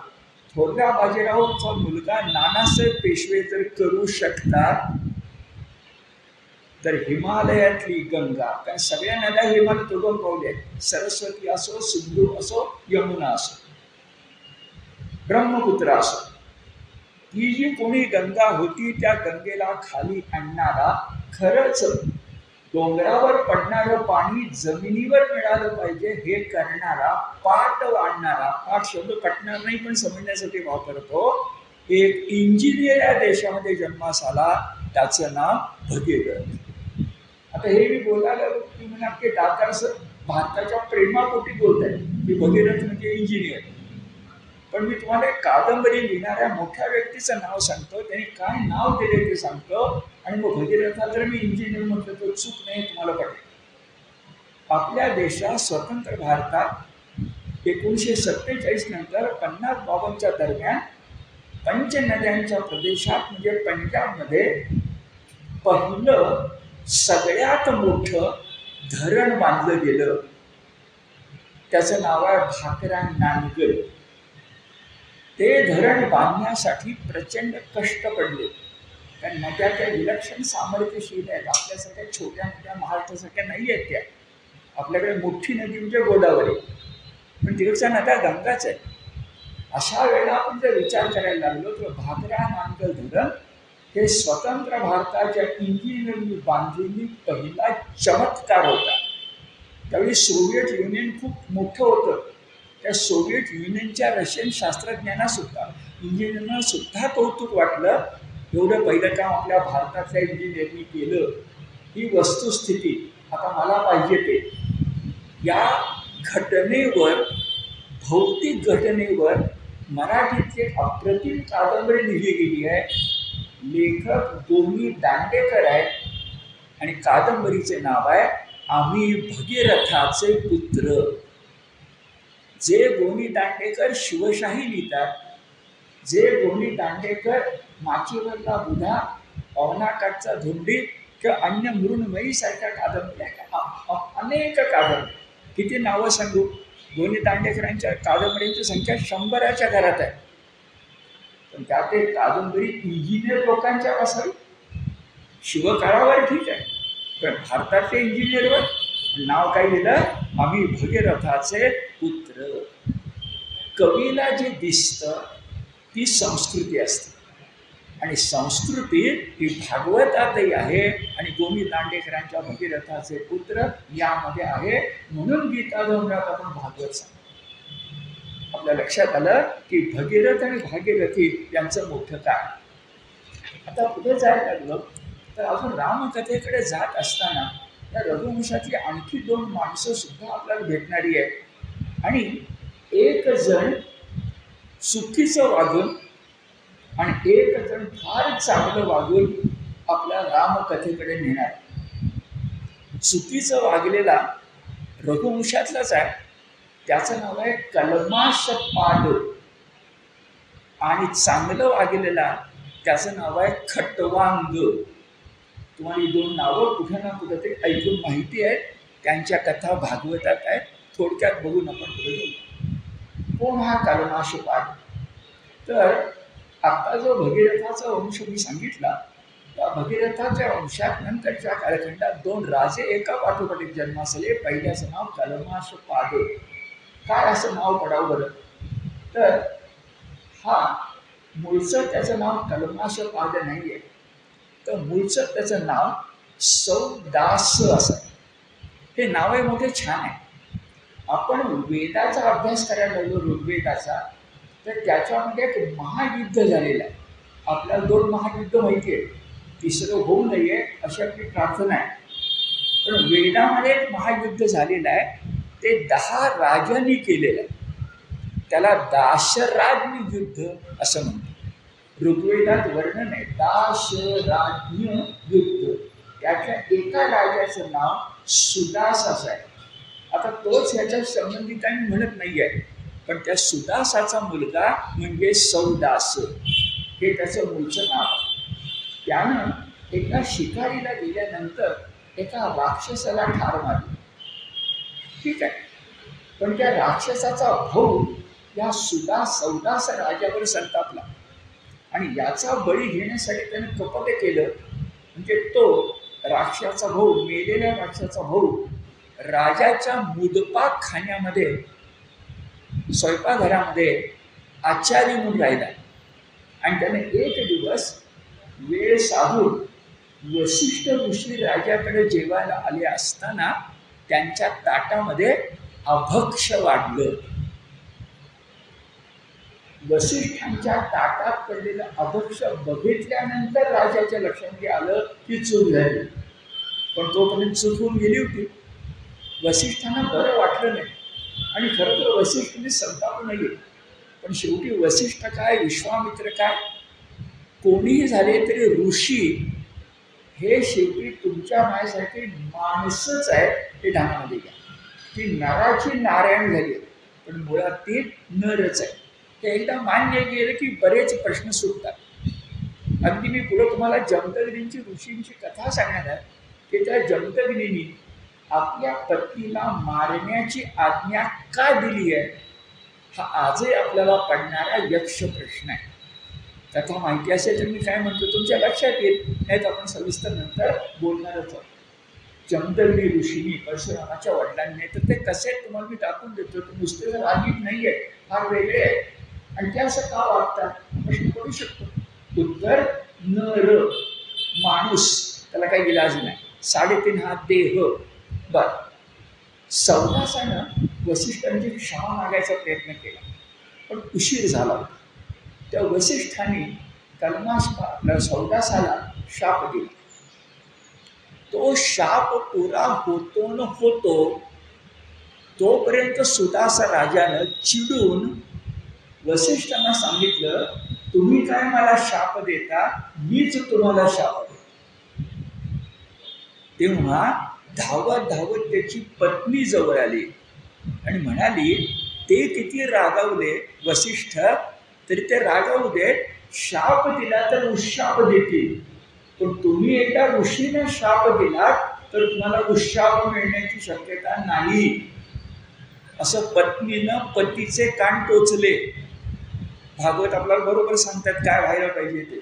थोरल्या बाजीरावाचा मुलगा नानासाहेब पेशवे जर करू शकतात, तर हिमालयातली गंगा, कारण सगळ्या नद्या हिमालयात उगम पावल्या आहेत. सरस्वती असो, सिंधू असो, यमुना असो, ब्रह्मपुत्र असो, ही जी कोणी गंगा होती त्या गंगेला खाली आणणारा, खरंच डोंगरावर पडणारं पाणी जमिनीवर मिळालं पाहिजे हे करणारा, पाट आणणारा, पाट शब्द पटणार नाही पण समजण्यासाठी वापरतो, एक इंजिनियर या देशामध्ये जन्मास आला, त्याचं नाव भगीरथ. आता हे मी बोलायला तुम्ही म्हणा की दातार सर भारताच्या प्रेमापोटी बोलत आहे की भगीरथ म्हणजे इंजिनियर. पण मी तुम्हाला एक कादंबरी लिहिणाऱ्या मोठ्या व्यक्तीचं नाव सांगतो, त्यांनी काय नाव दिले ते सांगतो, आणि मग भगीरथाला जर मी इंजिनियर म्हटलं तर चूक नाही, तुम्हाला पडेल. आपल्या देशात स्वतंत्र भारतात 1947 नंतर 50-52च्या दरम्यान पंचनद्यांच्या प्रदेशात म्हणजे पंजाबमध्ये पहिलं सगळ्यात मोठं धरण बांधलं गेलं. त्याचं नाव आहे भाकरा नानगल. ते धरण बांधण्यासाठी प्रचंड कष्ट पडले, कारण नद्या त्या विलक्षण सामर्थ्यशील आहेत. आपल्यासारख्या छोट्या मोठ्या महाराष्ट्रासारख्या नाही आहेत त्या. आपल्याकडे मोठी नदी म्हणजे गोदावरी, पण तिकडच्या नद्या गंगाच आहे. अशा वेळेला आपण जर विचार करायला लागलो तर भाकरा नानगल धरण हे स्वतंत्र भारताच्या इंजिनिअरनी बांधलेली पहिला चमत्कार होता. त्यावेळी सोव्हिएट युनियन खूप मोठं होतं. त्या सोव्हिएट युनियनच्या रशियन शास्त्रज्ञांना सुद्धा, इंजिनियरना सुद्धा कौतुक वाटलं, एवढं पहिलं काम आपल्या भारतातल्या इंजिनियरनी केलं. ही वस्तुस्थिती आता मला पाहिजे ते. या घटनेवर, भौतिक घटनेवर मराठीतली एक अप्रतिम कादंबरी लिहिली गेली आहे. लेखक गोनी दांडेकर आहेत आणि कादंबरीचे नाव आहे आम्ही भगीरथाचे पुत्र. जे गोनी दांडेकर शिवशाही लिहितात, जे गोनी दांडेकर माचीवरला बुधा, पवनाकाठचा धोंडी किंवा अन्य मृण्मयी सारख्या कादंबऱ्या, अनेक कादंबऱ्या, किती नावं सांगू. गोनी दांडेकरांच्या कादंबऱ्यांची संख्या 100च्या घरात आहे. पण त्यात एक कादंबरी इंजिनियर लोकांच्या असावी. शिवकाळावर ठीक आहे, पण भारतातल्या इंजिनियरवर नाव काय दिलं, आम्ही भगीरथाचे पुत्र. कवीला जे दिसतं ती संस्कृती असते आणि संस्कृती ही भागवतातही आहे आणि गोनी दांडेकरांच्या भगीरथाचे पुत्र यामध्ये आहे. म्हणून गीता धर्मात आपण भागवत सांगतो. आपल्या लक्षात आलं की भगीरथ आणि भागीरथी यांचं मोठं काय. आता पुढे जायला लागलं तर अजून रामकथेकडे जात असताना त्या रघुवंशातली आणखी 2 माणसं सुद्धा आपल्याला भेटणारी आहेत. आणि एक जण चुकीचं वागून आणि एक जण फार चांगलं वागून आपल्या रामकथेकडे नेणार. चुकीचं वागलेला रघुवंशातलाच आहे. त्याचं नाव आहे कलमाशपाद आणि चांगलं वागलेला त्याचं नाव आहे खटवांग. तुम्हाला ही 2 नावं कुठे ना कुठं तरी ऐकून माहिती आहेत. त्यांच्या कथा भागवतात आहेत. थोडक्यात बघून आपण पुढे जाऊ. कोण हा कलमाशपाद. तर आता जो भगीरथाचा वंश मी सांगितला त्या भगीरथाच्या वंशात नंतरच्या कालखंडात 2 राजे एका पाठोपाठ एक जन्मास आले. पहिल्याचं नाव कलमाशपाद. काय असं नाव पडावं बरं. तर हा मूळचं त्याचं नाव कलमाशपाद नाही आहे. तर मूळचं त्याचं नाव सौदास असं. हे नाव मोठे छान आहे. आपण वेदाचा अभ्यास करायला लागलो ऋग्वेदाचा तर त्याच्यामध्ये एक महायुद्ध झालेलं आहे. आपल्याला 2 महायुद्ध माहिती आहे. 3रं होऊ नये अशी आपली प्रार्थना आहे. पण वेदामध्ये एक महायुद्ध झालेलं आहे. ते 10 राजांनी केलेलं आहे. त्याला दाशराज्ञ युद्ध असं म्हणतात. ऋग्वेदात वर्णन आहे दाशराज्ञ युद्ध. त्याच्या एका राजाचं नाव सुदास असं आहे. आता तोच ह्याच्या संबंधित आम्ही म्हणत नाही आहे. पण त्या सुदासाचा मुलगा म्हणजे सौदास हे त्याचं मूळचं नाव आहे. त्यानं एका शिकारीला गेल्यानंतर एका राक्षसाला ठार मारली. ठीक आहे. पण त्या राक्षसाचा भाऊ या सौदास राजावर संतापला आणि याचा बळी घेण्यासाठी त्याने कपट केलं. म्हणजे तो राक्षसाचा भाऊ मेलेल्या राक्षसाचा भाऊ राजाच्या मुदपाक खाण्यामध्ये स्वयंपाकघरामध्ये आचारी म्हणून राहिला. आणि त्याने एक दिवस वेळ साधून वसिष्ठ ऋषी राजाकडे जेवायला आले असताना त्यांच्या ताटामध्ये अभक्ष वाढलं. वसिष्ठांच्या ताटात पडलेलं अभक्ष बघितल्यानंतर राजाच्या लक्षात आलं की चूक झाली. पण तोपर्यंत चुकून गेली होती. वसिष्ठांना बरं वाटलं नाही आणि खरं तर वसिष्ठांनी संताप नाही. पण शेवटी वसिष्ठ काय विश्वामित्र काय कोणीही झाले तरी ऋषी हे शेवटी तुमच्या माझ्यासाठी माणसंच आहे. हे ध्यानामध्ये घ्या की नराची नारायण झाली पण मुळात ती नरच आहे. हे एकदा मान्य केलं की बरेच प्रश्न सुटतात. अगदी मी पुढे तुम्हाला जमदग्नींची ऋषींची कथा सांगणार आहे की त्या जमदग्नींनी आपल्या पत्नीला मारण्याची आज्ञा का दिली आहे हा आजही आपल्याला पडणारा यक्ष प्रश्न आहे. कथा माहिती असेल तर मी काय म्हणतो तुमच्या लक्षात येईल. नाही तर आपण सविस्तर नंतर बोलणारच आहोत. जमदग्नी ऋषींनी परशुरामाच्या वडिलांनी तर ते कसे तुम्हाला मी टाकून देतो. ते नुसते जर आधीच नाही आहे फार वेगळे आहे आणि ते असं का वागतात प्रश्न पडू शकतो. उत्तर नर माणूस त्याला काही इलाज नाही. 3.5 हात देह. बरं सौदासानं वसिष्ठांची क्षमा मागायचा प्रयत्न केला पण उशीर झाला होता. त्या वसिष्ठांनी सौदासाला शाप दिला. तो शाप पुरा होतो न होतो तोपर्यंत सुदास राजानं चिडून वसिष्ठांना सांगितलं तुम्ही काय मला शाप देता मीच तुम्हाला शाप देतो. तेव्हा धावत धावत त्याची पत्नी जवळ आली आणि म्हणाली ते किती रागावले वसिष्ठ तरी ते रागावू दे. शाप दिला तर उशाप देतील पण तुम्ही एकदा ऋषीने शाप दिला तर तुम्हाला उशाप मिळण्याची शक्यता नाही. असं पत्नीनं पतीचे कान टोचले. भागवत आपल्याला बरोबर सांगतात काय व्हायला पाहिजे ते.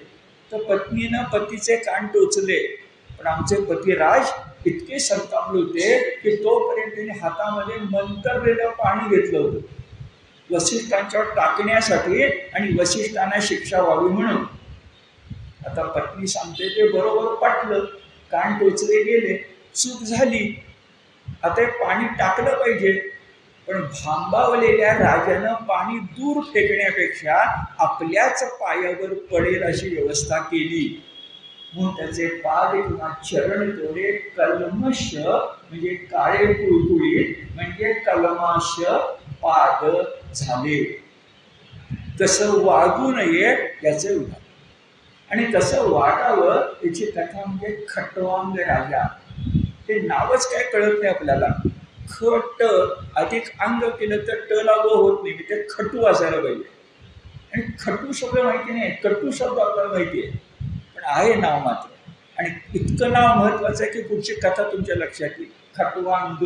तर पत्नीनं पतीचे कान टोचले पण आमचे पतिराज इतके संतापले होते की तोपर्यंत त्यांनी हातामध्ये मंतरलेलं पाणी घेतलं होतं वसिष्ठांच्यावर टाकण्यासाठी आणि वसिष्ठांना शिक्षा व्हावी म्हणून. आता पत्नी सांगते ते बरोबर पटलं, कान टोचले गेले, चूक झाली, आता हे पाणी टाकलं पाहिजे. पण भांबावलेल्या राजानं पाणी दूर फेकण्यापेक्षा आपल्याच पायावर पडेल अशी व्यवस्था केली. म्हणून त्याचे पाद किंवा चरण तेवढे कल्मश म्हणजे काळे कुळकुळीत म्हणजे कल्माश पाद झाले. तसं वागू नये याचे उदाहरण. आणि कसं वागावं याची कथा म्हणजे खटवांग राजा. ते नावच काय कळत नाही आपल्याला. खट अधिक अंग केलं तर ट लागू होत नाही, ते खटू असायला पाहिजे. आणि खटू शब्द माहिती नाही, कटू शब्द आपल्याला माहिती आहे, पण आहे नाव मात्र. आणि इतकं नाव महत्वाचं आहे की पुढची कथा तुमच्या लक्षात येईल. खटवांग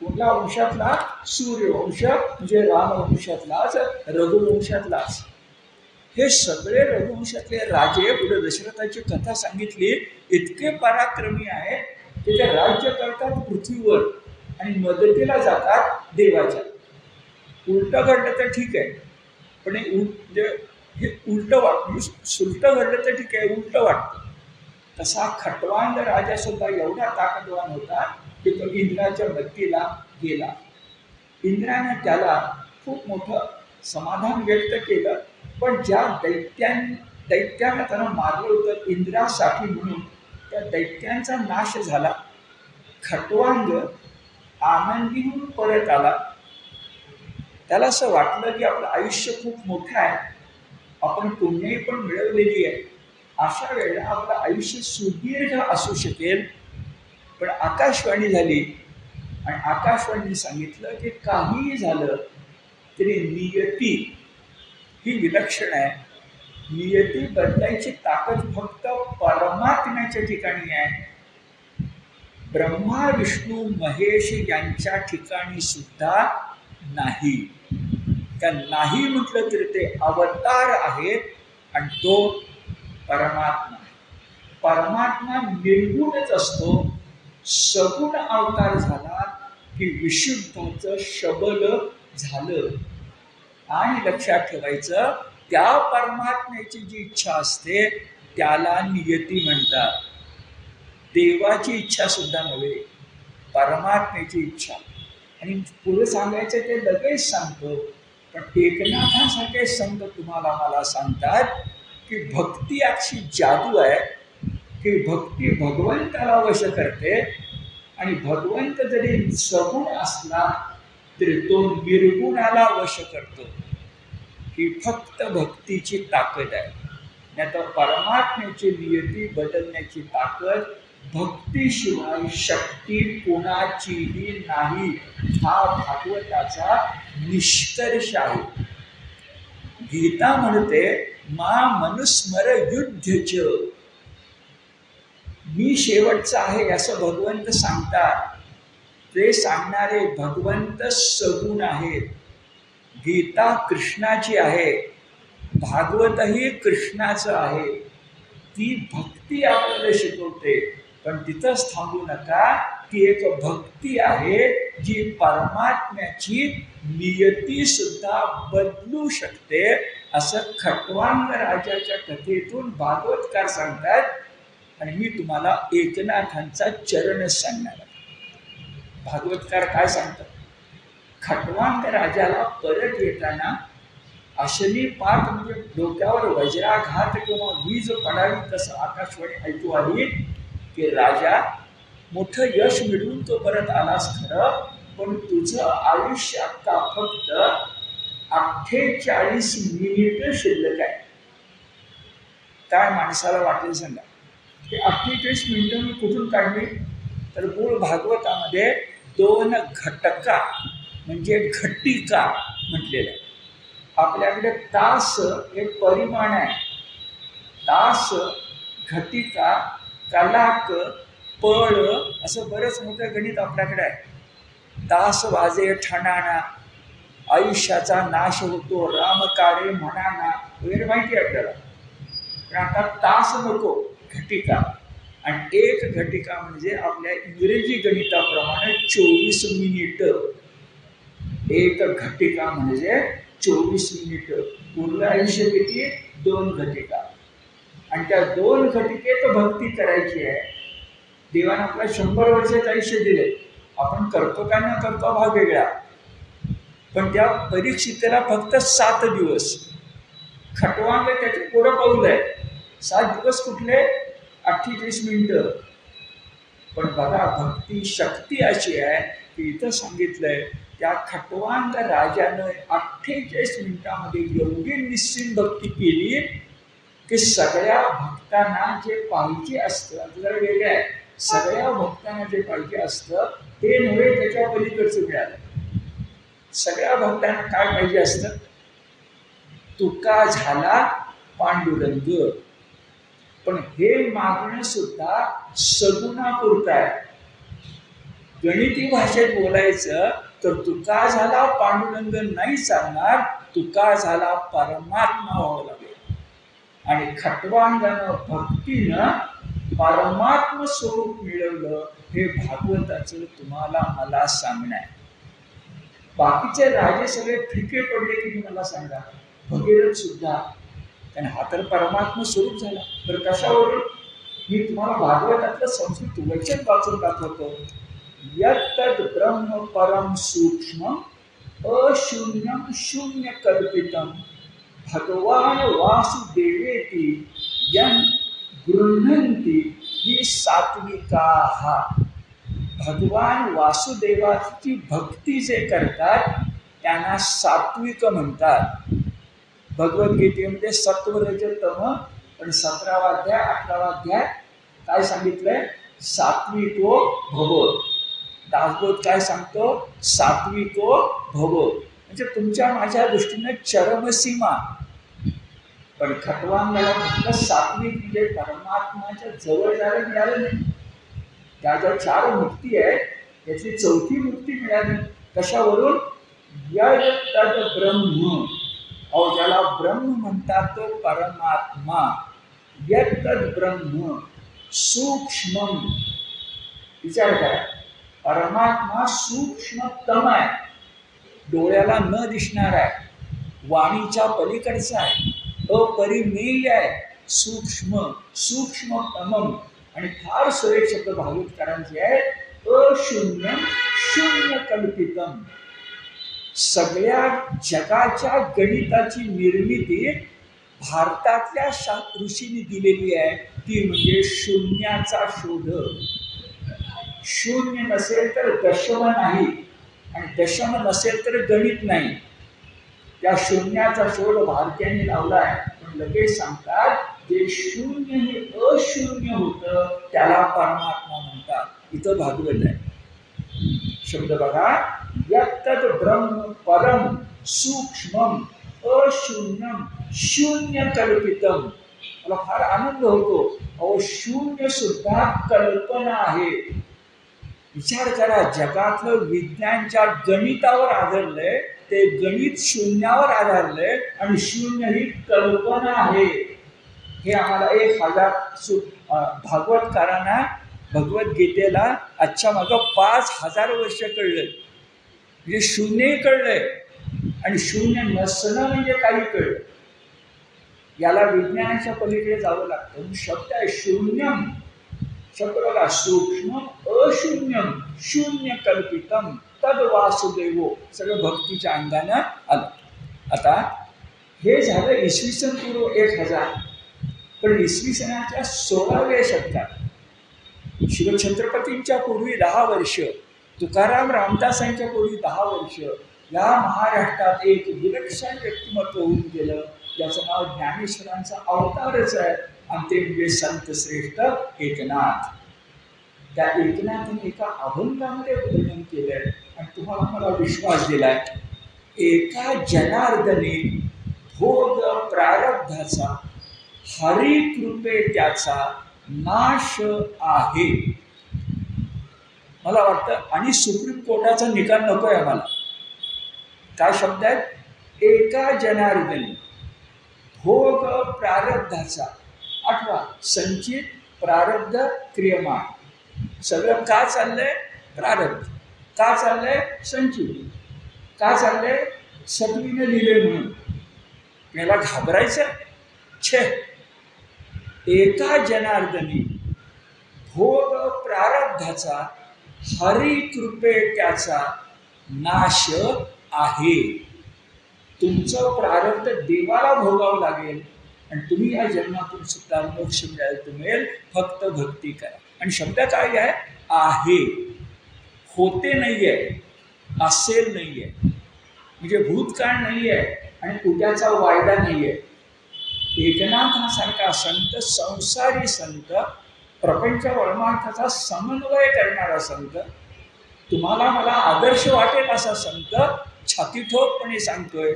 कुठल्या वंशातला? सूर्यवंश म्हणजे रामवंशातलाच, रघुवंशातलाच. हे सगळे रघुवंशातले राजे पुढे दशरथाची कथा सांगितली. इतके पराक्रमी आहेत की ते राज्य करतात पृथ्वीवर आणि मदतीला जातात देवाच्या. उलटं घडलं तर ठीक आहे, पण हे उलटं वाटतं. सुलटं घडलं तर ठीक आहे, उलटं वाटतं. तसा खटवांग राजा सुद्धा एवढा ताकदवान होता की तो इंद्राच्या मदतीला गेला. इंद्राने त्याला खूप मोठं समाधान व्यक्त केलं. पण ज्या दैत्याला त्यानं मारलं होतं इंद्रासाठी म्हणून, त्या दैत्यांचा नाश झाला. खटवांग आनंदी म्हणून परत आला. त्याला असं वाटलं की आपलं आयुष्य खूप मोठं आहे, आपण पुण्यही पण मिळवलेली आहे, अशा वेळेला आपलं आयुष्य सुदीर्घ असू शकेल. पण आकाशवाणी झाली आणि आकाशवाणीने सांगितलं की काहीही झालं तरी नियती ही विलक्षण आहे. नियती बदलायची ताकद फक्त परमात्म्याच्या ठिकाणी आहे. ब्रह्मा विष्णू महेश यांच्या ठिकाणी सुद्धा नाही. त्या नाही म्हटलं तरी ते अवतार आहेत आणि तो परमात्मा. परमात्मा निर्गुणच असतो. सगुण अवतार झाला की विशुद्धाचं शबल झालं. आणि लक्षात ठेवायचं, त्या परमात्म्याची जी इच्छा असते त्याला नियती म्हणतात. देवाची इच्छा सुद्धा नव्हे, परमात्म्याची इच्छा. आणि पुढे सांगायचं ते लगेच सांगतो, पण एकनाथांसारखे संत तुम्हाला मला सांगतात की भक्ती अशी जादू आहे की भक्ती भगवंताला वश करते. आणि भगवंत जरी सगुण असला तरी तो निर्गुणाला वश करतो. ही फक्त भक्तीची ताकद आहे. नाही तर परमात्म्याची नियती बदलण्याची ताकद भक्तीशिवाय शक्ती कोणाचीही नाही. हा भागवताचा निष्कर्ष आहे. गीता म्हणते मा मनुस्मर युद्धच, मी शेवटचा आहे असं भगवंत सांगतात. ते सांगणारे भगवंत सगुण आहेत. गीता कृष्णाची आहे, भागवतही कृष्णाचं आहे. ती भक्ती आपल्याला शिकवते. पण तिथंच थांबू नका. ती एक भक्ती आहे जी परमात्म्याची नियती सुद्धा बदलू शकते, असं खटवांग राजाच्या कथेतून भागवतकार सांगतात. आणि मी तुम्हाला एकनाथांचा चरण सांगणार आहे. भागवतकार काय सांगतात? खटवांग राजाला परत येताना अशनीपात म्हणजे डोक्यावर वज्राघात किंवा वीज पडावी तसं आकाशवाणी ऐकू आली की राजा, मोठं यश मिळवून तो परत आलास खरं, पण तुझं आयुष्य आता फक्त 48 मिनिट शिल्लक आहे. काय माणसाला वाटेल सांगा की 48 मिनिटं मी कुठून काढली? तर मूळ भागवतामध्ये 2 घटका म्हणजे घटिका म्हटलेलं आहे. आपल्याकडे तास एक परिमाण आहे. तास, घटिका, कलाक, पळ असं बरंच मोठं गणित आपल्याकडे आहे. तास वाजे ठणाणा, आयुष्याचा नाश होतो, राम काळे म्हणाना वगैरे माहिती आहे आपल्याला. पण आता तास नको, घटिका. आणि एक घटिका म्हणजे आपल्या इंग्रजी गणिताप्रमाणे 24 मिनिट. एक घटिका म्हणजे 24 मिनिट. पूर्ण आयुष्य किती? 2 घटिका. आणि त्या 2 घटिकेत भक्ती करायची आहे. देवानं आपल्याला 100 वर्षाचं आयुष्य दिले. आपण करतो का न करतो हा वेगळा, पण त्या परीक्षितेला फक्त 7 दिवस. खटवांग त्याचे पुढं पाऊल आहे. 7 दिवस कुठले? 48 मिनिटं. पण बघा भक्ती शक्ती अशी आहे की इथं सांगितलंय त्या खटवांग राजानं 48 मिनिटामध्ये एवढी निश्चित भक्ती केली की सगळ्या भक्तांना जे पाहिजे असतं, आता जरा वेगळं आहे, सगळ्या भक्तांना जे पाहिजे असतं ते नव्हे त्याच्या पलीकडचं मिळालं. सगळ्या भक्तांना काय पाहिजे असतं? तुका झाला पांडुरंग. पण हे मागणं सुद्धा सगुणापुरतं आहे. गणिती भाषेत बोलायचं तर तुका झाला पांडुरंग नाही चालणार, तुका झाला परमात्मा व्हावं लागेल. आणि खटवांगानं भक्तीनं परमात्म स्वरूप मिळवलं हे भागवताचं तुम्हाला मला सांगणं आहे. बाकीचे राजे सगळे फिके पडले की मला सांगा. भगीरथ सुद्धा, कारण हा तर परमात्म स्वरूप झाला. तर कशावरून? मी तुम्हाला भागवतातलं संस्कृत वचन वाचून दाखवतो. यत्तद ब्रह्म परम सूक्ष्म अशून्यम शून्य कल्पितम भगवान वासुदेवेति यं गृह्णन्ति ही सात्विकाः. भगवान वासुदेवाची भक्ती जे करतात त्यांना सात्विक म्हणतात. भगवद्गीतेमध्ये सत्व रज तम, पण 17वा अध्याय 18वा अध्याय काय सांगितलंय? सात्विको भव. दासबोध काय सांगतो? सात्विको भव. म्हणजे तुमच्या माझ्या दृष्टीने चरमसीमा. पण खटवांगाला फक्त सात्विक म्हणजे परमात्माच्या जवळ जायला मिळालं नाही. त्या ज्या 4 मुक्ती आहेत याची 4थी मुक्ती मिळाली. कशावरून? यद तद ब्रह्म. अहो ज्याला ब्रह्म म्हणतात तो परमात्मा. यद तद ब्रह्म सूक्ष्म. विचार करा, परमात्मा सूक्ष्मतम आहे, डोळ्याला न दिसणार आहे, वाणीच्या पलीकडचा आहे, अपरिमेय आहे, सूक्ष्म सूक्ष्मतमम. आणि फार सुरेख शब्द भागवतकारांचे आहे, अशून्य शून्य कल्पितम. सगळ्या जगाच्या गणिताची निर्मिती भारतातल्या ऋषींनी दिलेली आहे. ती म्हणजे शून्याचा शोध. शून्य नसेल तर दशम नाही, आणि दशम नसेल तर गणित नाही. त्या शून्याचा शोध भारतीयांनी लावला आहे. पण लगेच सांगतात जे शून्य हे अशून्य होतं त्याला परमात्मा म्हणतात. इथं भागवत आहे. शब्द बघा, यत्तद ब्रह्म परम सूक्ष्मम अशून्यम शून्य कल्पितम. मला फार आनंद होतो. अहो शून्य सुद्धा कल्पना आहे. विचार करा, जगातलं विज्ञान ज्या गणितावर आधारलंय ते गणित शून्यावर आधारलंय, आणि शून्य ही कल्पना आहे. हे आम्हाला 1000 भागवतकारांना भगवद्गीतेला आजच्या मागं 5000 वर्ष कळलं. म्हणजे शून्यही कळलंय आणि शून्य नसणं म्हणजे काही कळलं. याला विज्ञानाच्या पलीकडे जावं लागतं. शब्द आहे शून्यम. शब्द बघा, सूक्ष्म अशून्यम शून्य कल्पितम तद वासुदेवो. सगळं भक्तीच्या अंगानं आलं. आता हे झालं इसवी सन पूर्व 1000. पण इसवी सनाच्या 16व्या शतकात शिवछत्रपतींच्या पूर्वी 10 वर्ष, तुकाराम रामदासांच्या पूर्वी 10 वर्ष या महाराष्ट्रात एक विलक्षण व्यक्तिमत्व होऊन गेलं, ज्याचं नाव ज्ञानेश्वरांचा अवतारच आहे, आणि ते म्हणजे संत श्रेष्ठ एकनाथ. त्या एकनाथाने एका अभंगामध्ये वर्णन केलंय आणि तुम्हाला मला विश्वास दिलाय. एका जनार्दने भोग प्रारब्धाचा हरी कृपे त्याचा नाश आहे. मला वाटतं, आणि सुप्रीम कोर्टाचा निकाल नको आहे आम्हाला. काय शब्द आहेत? एका जनार्दने भोग प्रारब्धाचा. आठवा, संचित प्रारब्ध क्रियमान. सगळं का चाललंय? प्रारब्ध. का चाललंय? संचित. का चाललंय? सत्वीने लिहिले म्हणून. याला घाबरायचं? छे, एका जनार्दनी भोग प्रारब्धाचा हरी कृपे त्याचा नाश आहे. तुमचं प्रारब्ध देवाला भोगावं लागेल आणि तुम्ही या जन्मातून सुद्धा मोक्ष मिळेल फक्त भक्ती करा. आणि शब्द काय आहे, होते नाहीये, असेल नाहीये, म्हणजे भूतकाळ नाहीये आणि उद्याचा वायदा नाहीये. एकनाथासारखा संत, संसारी संत, प्रपंच परमार्थाचा समन्वय करणारा संत, तुम्हाला मला आदर्श वाटेल असा संत छातीठोकपणे सांगतोय,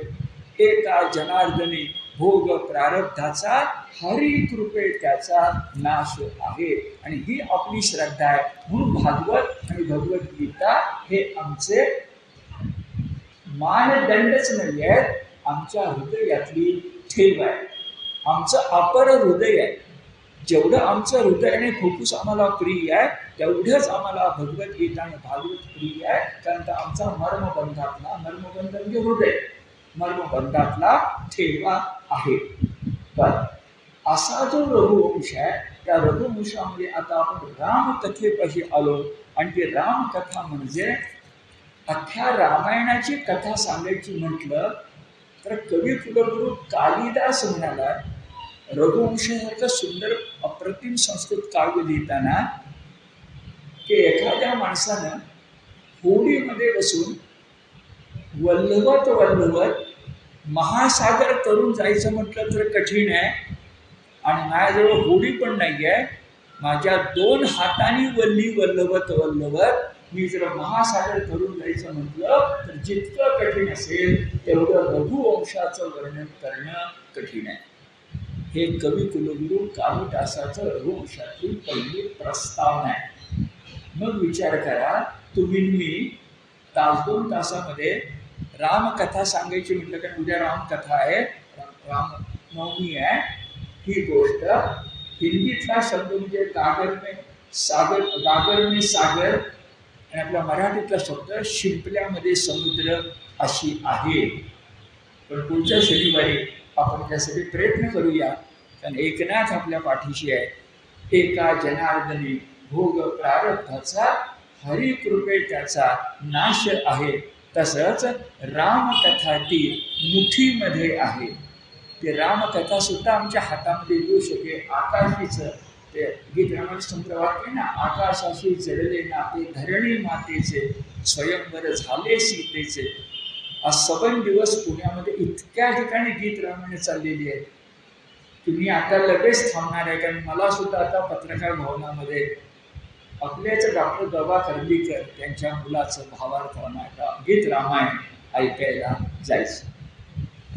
एका जनार्दनी भोग प्रारब्धाचा हरी कृपे त्याचा नाश आहे. आणि ही आपली श्रद्धा आहे. म्हणून भागवत आणि भगवद्गीता हे आमचे मानदंडच नाही आहेत, आमच्या हृदयातली ठेव आहे, आमचं अपर हृदय आहे. जेवढं आमचं हृदय आणि फुफ्फुस आम्हाला प्रिय आहे तेवढंच आम्हाला भगवद्गीता आणि भागवत प्रिय आहे. कारण का आमचा मर्मबंधातला, मर्मबंध म्हणजे हृदय, मर्मबंधातला ठेवा आहे. तर असा जो रघुवंश आहे, त्या रघुवंशामध्ये आता आपण रामकथेपाशी आलो. आणि ती रामकथा म्हणजे अख्ख्या रामायणाची कथा सांगायची म्हटलं तर कवी कुलगुरू कालिदास म्हणाला, रघुवंशासारखं सुंदर अप्रतिम संस्कृत काव्य लिहिताना की एखाद्या माणसानं होडीमध्ये बसून वल्हवत वल्हवत महासागर करून जायचं म्हटलं तर कठीण आहे. आणि माझ्याजवळ होडी पण नाही आहे, माझ्या 2 हातांनी वल्ली वल्हवत वल्हवत मी जर महासागर करून जायचं म्हटलं तर जितकं कठीण असेल तेवढं रघुवंशाचं वर्णन करणं कठीण आहे. हे कवी कुलगुरू कालिदासाचं रघुवंशातील पहिली प्रस्तावना आहे. मग विचार करा, तुम्ही मी तास 2 तासामध्ये रामकथा सांगायची म्हटलं, कारण उद्या रामकथा आहे, रामनवमी आहे. ही गोष्ट हिंदीतला शब्द म्हणजे गागर में सागर आणि आपल्या मराठीतला शब्द शिंपल्यामध्ये समुद्र अशी आहे. पण पुढच्या शनिवारी आपण त्यासाठी प्रयत्न करूया, कारण एकनाथ आपल्या पाठीशी आहे. एका जनार्दनी भोग प्रारब्धाचा हरी कृपे त्याचा नाश आहे. तसंच रामकथा ती मुठीमध्ये आहे. ते रामकथा सुद्धा आमच्या हातामध्ये येऊ शकेल. आकाशीचं ते गीत रामायण संप्रवाक्य ना, आकाशाशी जडले नाते धरणी मातेचे, स्वयंवर झाले सीतेचे. आज 7 दिवस पुण्यामध्ये इतक्या ठिकाणी गीत रामायण चाललेली आहे. तुम्ही आता लगेच थांबणार आहे, कारण मला सुद्धा आता पत्रकार भवनामध्ये आपल्याच डॉक्टर गबा कर्दीकर त्यांच्या मुलाचं भावार्थ गीत रामायण ऐकायला जायचं.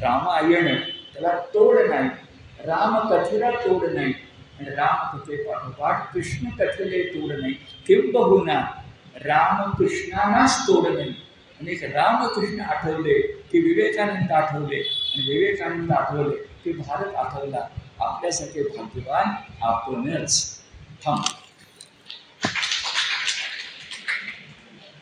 रामायण त्याला तोड नाही, रामकथेला तोड नाही आणि रामकथेपाठोपाठ कृष्ण कथेला तोड नाही, किंबहुना रामकृष्णांनाच तोड नाही. आणि एक रामकृष्ण आठवले की विवेकानंद आठवले, आणि विवेकानंद आठवले की भारत आठवला. आपल्यासारखे भाग्यवान आपणच. थांब.